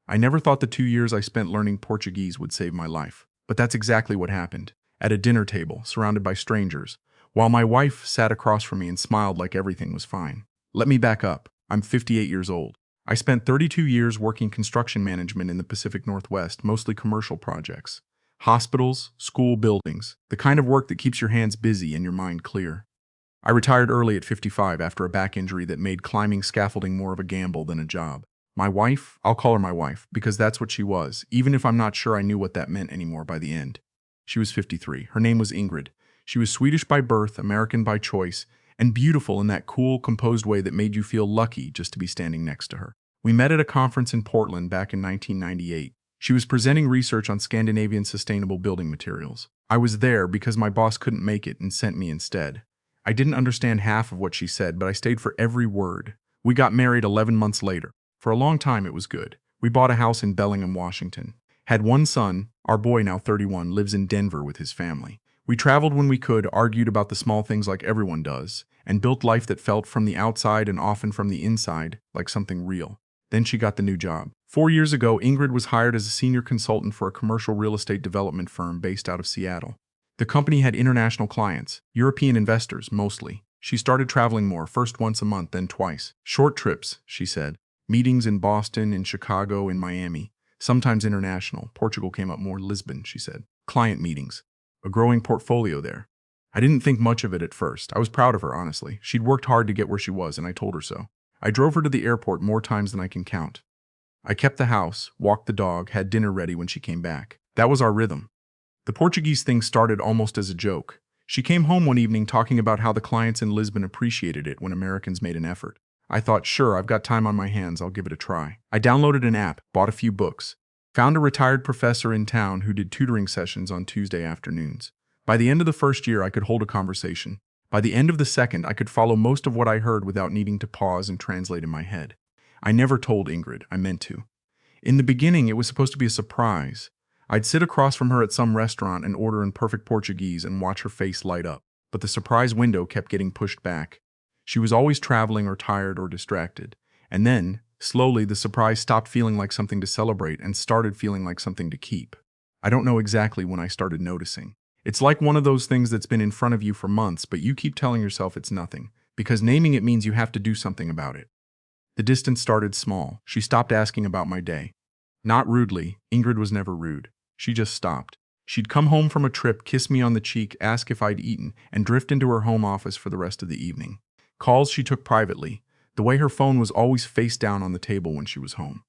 I never thought the 2 years I spent learning Portuguese would save my life. But that's exactly what happened. At a dinner table, surrounded by strangers, while my wife sat across from me and smiled like everything was fine. Let me back up. I'm 58 years old. I spent 32 years working construction management in the Pacific Northwest, mostly commercial projects. Hospitals, school buildings, the kind of work that keeps your hands busy and your mind clear. I retired early at 55 after a back injury that made climbing scaffolding more of a gamble than a job. My wife, I'll call her my wife, because that's what she was, even if I'm not sure I knew what that meant anymore by the end. She was 53. Her name was Ingrid. She was Swedish by birth, American by choice, and beautiful in that cool, composed way that made you feel lucky just to be standing next to her. We met at a conference in Portland back in 1998. She was presenting research on Scandinavian sustainable building materials. I was there because my boss couldn't make it and sent me instead. I didn't understand half of what she said, but I stayed for every word. We got married 11 months later. For a long time, it was good. We bought a house in Bellingham, Washington. Had one son. Our boy, now 31, lives in Denver with his family. We traveled when we could, argued about the small things like everyone does, and built life that felt from the outside and often from the inside like something real. Then she got the new job. 4 years ago, Ingrid was hired as a senior consultant for a commercial real estate development firm based out of Seattle. The company had international clients, European investors mostly. She started traveling more, first once a month, then twice. Short trips, she said. Meetings in Boston, in Chicago, in Miami. Sometimes international. Portugal came up more. Lisbon, she said. Client meetings. A growing portfolio there. I didn't think much of it at first. I was proud of her, honestly. She'd worked hard to get where she was, and I told her so. I drove her to the airport more times than I can count. I kept the house, walked the dog, had dinner ready when she came back. That was our rhythm. The Portuguese thing started almost as a joke. She came home one evening talking about how the clients in Lisbon appreciated it when Americans made an effort. I thought, sure, I've got time on my hands, I'll give it a try. I downloaded an app, bought a few books, found a retired professor in town who did tutoring sessions on Tuesday afternoons. By the end of the first year, I could hold a conversation. By the end of the second, I could follow most of what I heard without needing to pause and translate in my head. I never told Ingrid, I meant to. In the beginning, it was supposed to be a surprise. I'd sit across from her at some restaurant and order in perfect Portuguese and watch her face light up. But the surprise window kept getting pushed back. She was always traveling or tired or distracted. And then, slowly, the surprise stopped feeling like something to celebrate and started feeling like something to keep. I don't know exactly when I started noticing. It's like one of those things that's been in front of you for months, but you keep telling yourself it's nothing, because naming it means you have to do something about it. The distance started small. She stopped asking about my day. Not rudely. Ingrid was never rude. She just stopped. She'd come home from a trip, kiss me on the cheek, ask if I'd eaten, and drift into her home office for the rest of the evening. Calls she took privately. The way her phone was always face down on the table when she was home.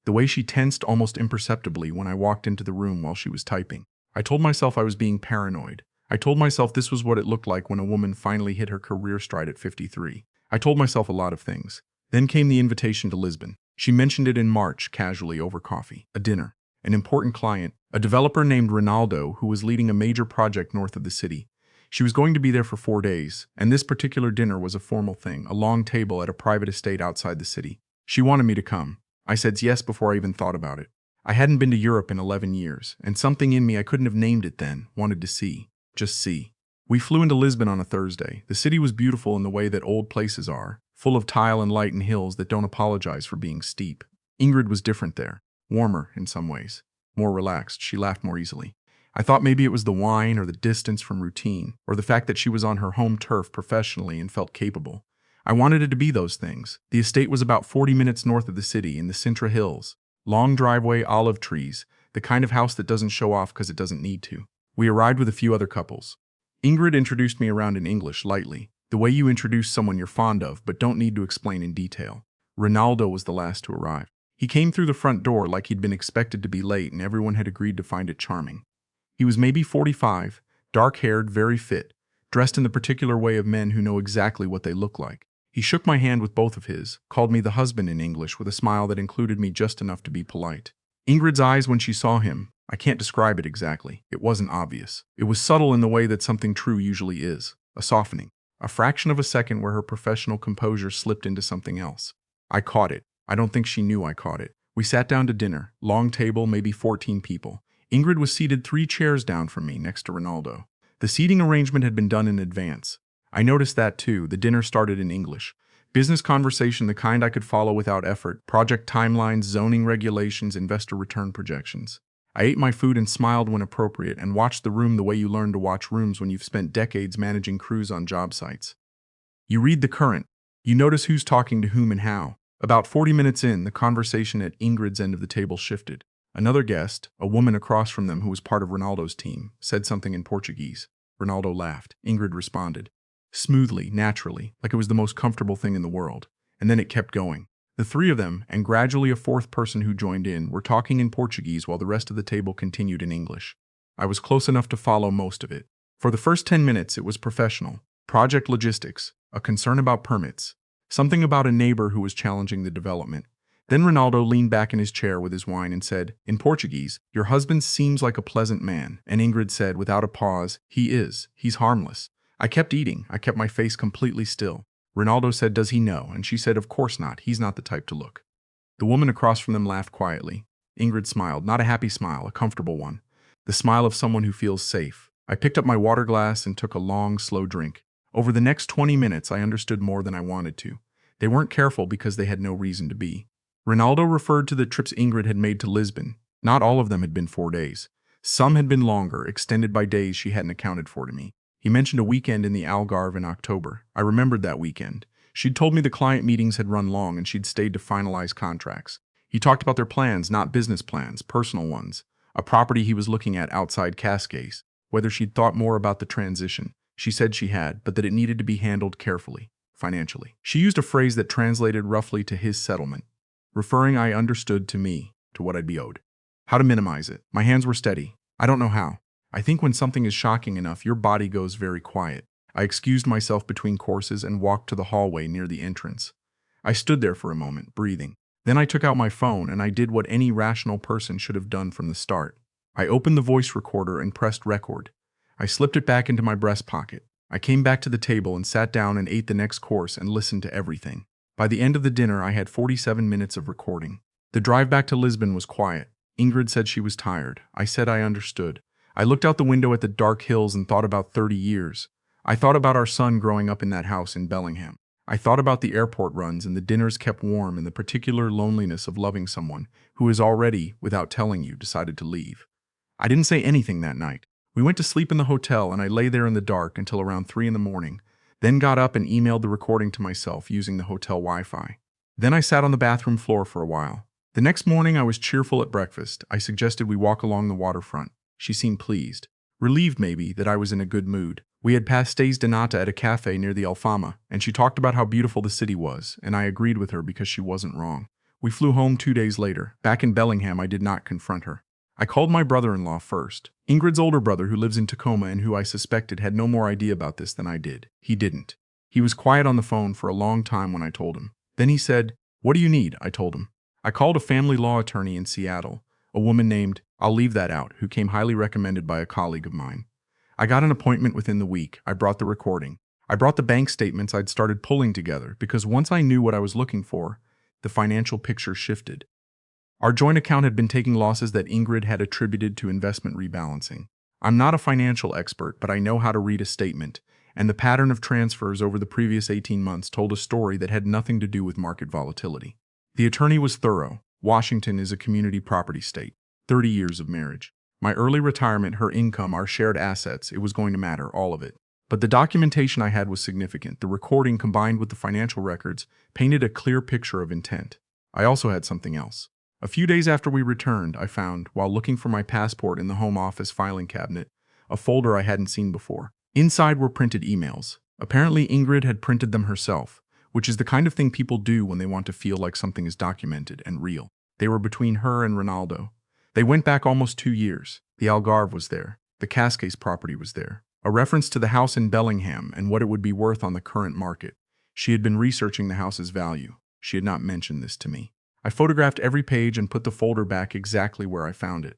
The way she tensed almost imperceptibly when I walked into the room while she was typing. I told myself I was being paranoid. I told myself this was what it looked like when a woman finally hit her career stride at 53. I told myself a lot of things. Then came the invitation to Lisbon. She mentioned it in March, casually over coffee. A dinner. An important client, a developer named Ronaldo, who was leading a major project north of the city. She was going to be there for 4 days, and this particular dinner was a formal thing, a long table at a private estate outside the city. She wanted me to come. I said yes before I even thought about it. I hadn't been to Europe in 11 years, and something in me, I couldn't have named it then, wanted to see. Just see. We flew into Lisbon on a Thursday. The city was beautiful in the way that old places are, full of tile and light and hills that don't apologize for being steep. Ingrid was different there. Warmer in some ways. More relaxed. She laughed more easily. I thought maybe it was the wine or the distance from routine, or the fact that she was on her home turf professionally and felt capable. I wanted it to be those things. The estate was about 40 minutes north of the city in the Sintra Hills. Long driveway, olive trees, the kind of house that doesn't show off because it doesn't need to. We arrived with a few other couples. Ingrid introduced me around in English, lightly, the way you introduce someone you're fond of but don't need to explain in detail. Ronaldo was the last to arrive. He came through the front door like he'd been expected to be late and everyone had agreed to find it charming. He was maybe 45, dark-haired, very fit, dressed in the particular way of men who know exactly what they look like. He shook my hand with both of his, called me the husband in English with a smile that included me just enough to be polite. Ingrid's eyes when she saw him, I can't describe it exactly. It wasn't obvious. It was subtle in the way that something true usually is, a softening. A fraction of a second where her professional composure slipped into something else. I caught it. I don't think she knew I caught it. We sat down to dinner, long table, maybe 14 people. Ingrid was seated 3 chairs down from me, next to The seating arrangement had been done in advance. I noticed that too. The dinner started in English. Business conversation, the kind I could follow without effort, project timelines, zoning regulations, investor return projections. I ate my food and smiled when appropriate and watched the room the way you learn to watch rooms when you've spent decades managing crews on job sites. You read the current. You notice who's talking to whom and how. About 40 minutes in, the conversation at Ingrid's end of the table shifted. Another guest, a woman across from them who was part of Ronaldo's team, said something in Portuguese. Ronaldo laughed. Ingrid responded. Smoothly, naturally, like it was the most comfortable thing in the world. And then it kept going. The three of them, and gradually a fourth person who joined in, were talking in Portuguese while the rest of the table continued in English. I was close enough to follow most of it. For the first 10 minutes, it was professional. Project logistics, a concern about permits, something about a neighbor who was challenging the development. Then Ronaldo leaned back in his chair with his wine and said, in Portuguese, "Your husband seems like a pleasant man." And Ingrid said, without a pause, "He is. He's harmless." I kept eating. I kept my face completely still. Ronaldo said, "Does he know?" And she said, "Of course not. He's not the type to look." The woman across from them laughed quietly. Ingrid smiled, not a happy smile, a comfortable one. The smile of someone who feels safe. I picked up my water glass and took a long, slow drink. Over the next 20 minutes, I understood more than I wanted to. They weren't careful because they had no reason to be. Ronaldo referred to the trips Ingrid had made to Lisbon. Not all of them had been 4 days. Some had been longer, extended by days she hadn't accounted for to me. He mentioned a weekend in the Algarve in October. I remembered that weekend. She'd told me the client meetings had run long and she'd stayed to finalize contracts. He talked about their plans, not business plans, personal ones. A property he was looking at outside Cascais. Whether she'd thought more about the transition. She said she had, but that it needed to be handled carefully, financially. She used a phrase that translated roughly to his settlement, referring, I understood, to me, to what I'd be owed. How to minimize it. My hands were steady. I don't know how. I think when something is shocking enough, your body goes very quiet. I excused myself between courses and walked to the hallway near the entrance. I stood there for a moment, breathing. Then I took out my phone and I did what any rational person should have done from the start. I opened the voice recorder and pressed record. I slipped it back into my breast pocket. I came back to the table and sat down and ate the next course and listened to everything. By the end of the dinner, I had 47 minutes of recording. The drive back to Lisbon was quiet. Ingrid said she was tired. I said I understood. I looked out the window at the dark hills and thought about 30 years. I thought about our son growing up in that house in Bellingham. I thought about the airport runs and the dinners kept warm and the particular loneliness of loving someone who has already, without telling you, decided to leave. I didn't say anything that night. We went to sleep in the hotel and I lay there in the dark until around 3 in the morning, then got up and emailed the recording to myself using the hotel Wi-Fi. Then I sat on the bathroom floor for a while. The next morning I was cheerful at breakfast. I suggested we walk along the waterfront. She seemed pleased. Relieved, maybe, that I was in a good mood. We had pastéis de nata at a cafe near the Alfama, and she talked about how beautiful the city was, and I agreed with her because she wasn't wrong. We flew home 2 days later. Back in Bellingham, I did not confront her. I called my brother-in-law first. Ingrid's older brother, who lives in Tacoma and who I suspected had no more idea about this than I did. He didn't. He was quiet on the phone for a long time when I told him. Then he said, "What do you need?" I told him. I called a family law attorney in Seattle, a woman named, I'll leave that out, who came highly recommended by a colleague of mine. I got an appointment within the week. I brought the recording. I brought the bank statements I'd started pulling together because once I knew what I was looking for, the financial picture shifted. Our joint account had been taking losses that Ingrid had attributed to investment rebalancing. I'm not a financial expert, but I know how to read a statement, and the pattern of transfers over the previous 18 months told a story that had nothing to do with market volatility. The attorney was thorough. Washington is a community property state. 30 years of marriage. My early retirement, her income, our shared assets, it was going to matter, all of it. But the documentation I had was significant. The recording combined with the financial records painted a clear picture of intent. I also had something else. A few days after we returned, I found, while looking for my passport in the home office filing cabinet, a folder I hadn't seen before. Inside were printed emails. Apparently Ingrid had printed them herself, which is the kind of thing people do when they want to feel like something is documented and real. They were between her and Ronaldo. They went back almost 2 years. The Algarve was there. The Cascais property was there. A reference to the house in Bellingham and what it would be worth on the current market. She had been researching the house's value. She had not mentioned this to me. I photographed every page and put the folder back exactly where I found it.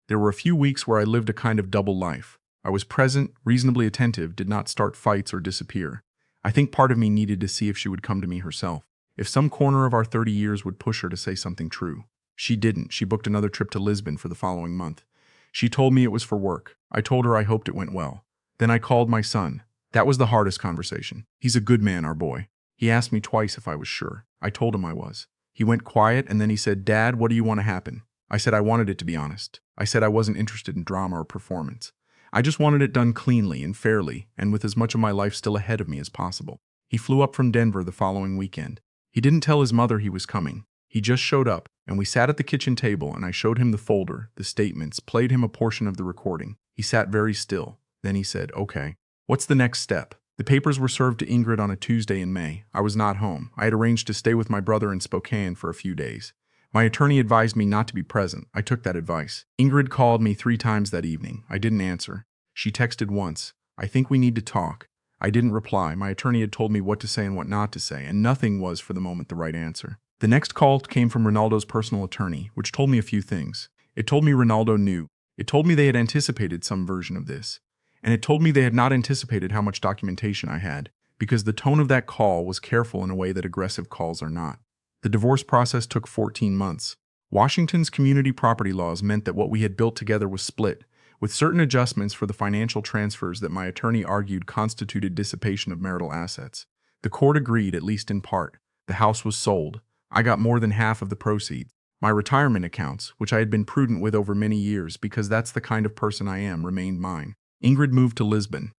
There were a few weeks where I lived a kind of double life. I was present, reasonably attentive, did not start fights or disappear. I think part of me needed to see if she would come to me herself. If some corner of our 30 years would push her to say something true. She didn't. She booked another trip to Lisbon for the following month. She told me it was for work. I told her I hoped it went well. Then I called my son. That was the hardest conversation. He's a good man, our boy. He asked me twice if I was sure. I told him I was. He went quiet and then he said, "Dad, what do you want to happen?" I said I wanted it to be honest. I said I wasn't interested in drama or performance. I just wanted it done cleanly and fairly and with as much of my life still ahead of me as possible. He flew up from Denver the following weekend. He didn't tell his mother he was coming. He just showed up, and we sat at the kitchen table and I showed him the folder, the statements, played him a portion of the recording. He sat very still. Then he said, "Okay, what's the next step?" The papers were served to Ingrid on a Tuesday in May. I was not home. I had arranged to stay with my brother in Spokane for a few days. My attorney advised me not to be present. I took that advice. Ingrid called me 3 times that evening. I didn't answer. She texted once, "I think we need to talk." I didn't reply. My attorney had told me what to say and what not to say, and nothing was, for the moment, the right answer. The next call came from Ronaldo's personal attorney, which told me a few things. It told me Ronaldo knew. It told me they had anticipated some version of this. And it told me they had not anticipated how much documentation I had, because the tone of that call was careful in a way that aggressive calls are not. The divorce process took 14 months. Washington's community property laws meant that what we had built together was split, with certain adjustments for the financial transfers that my attorney argued constituted dissipation of marital assets. The court agreed, at least in part. The house was sold. I got more than half of the proceeds. My retirement accounts, which I had been prudent with over many years because that's the kind of person I am, remained mine. Ingrid moved to Lisbon.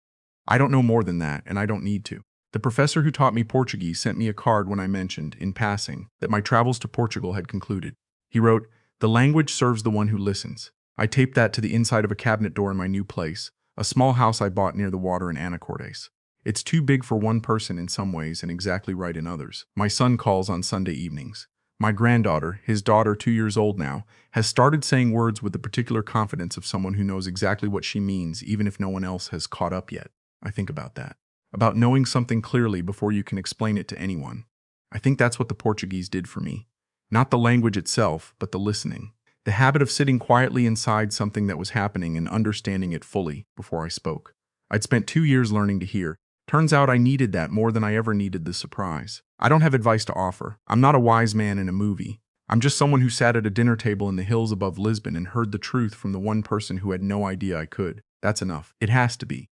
I don't know more than that, and I don't need to. The professor who taught me Portuguese sent me a card when I mentioned, in passing, that my travels to Portugal had concluded. He wrote, "The language serves the one who listens." I taped that to the inside of a cabinet door in my new place, a small house I bought near the water in Anacortes. It's too big for one person in some ways and exactly right in others. My son calls on Sunday evenings. My granddaughter, his daughter 2 years old now, has started saying words with the particular confidence of someone who knows exactly what she means even if no one else has caught up yet. I think about that. About knowing something clearly before you can explain it to anyone. I think that's what the Portuguese did for me. Not the language itself, but the listening. The habit of sitting quietly inside something that was happening and understanding it fully before I spoke. I'd spent 2 years learning to hear. Turns out I needed that more than I ever needed the surprise. I don't have advice to offer. I'm not a wise man in a movie. I'm just someone who sat at a dinner table in the hills above Lisbon and heard the truth from the one person who had no idea I could. That's enough. It has to be.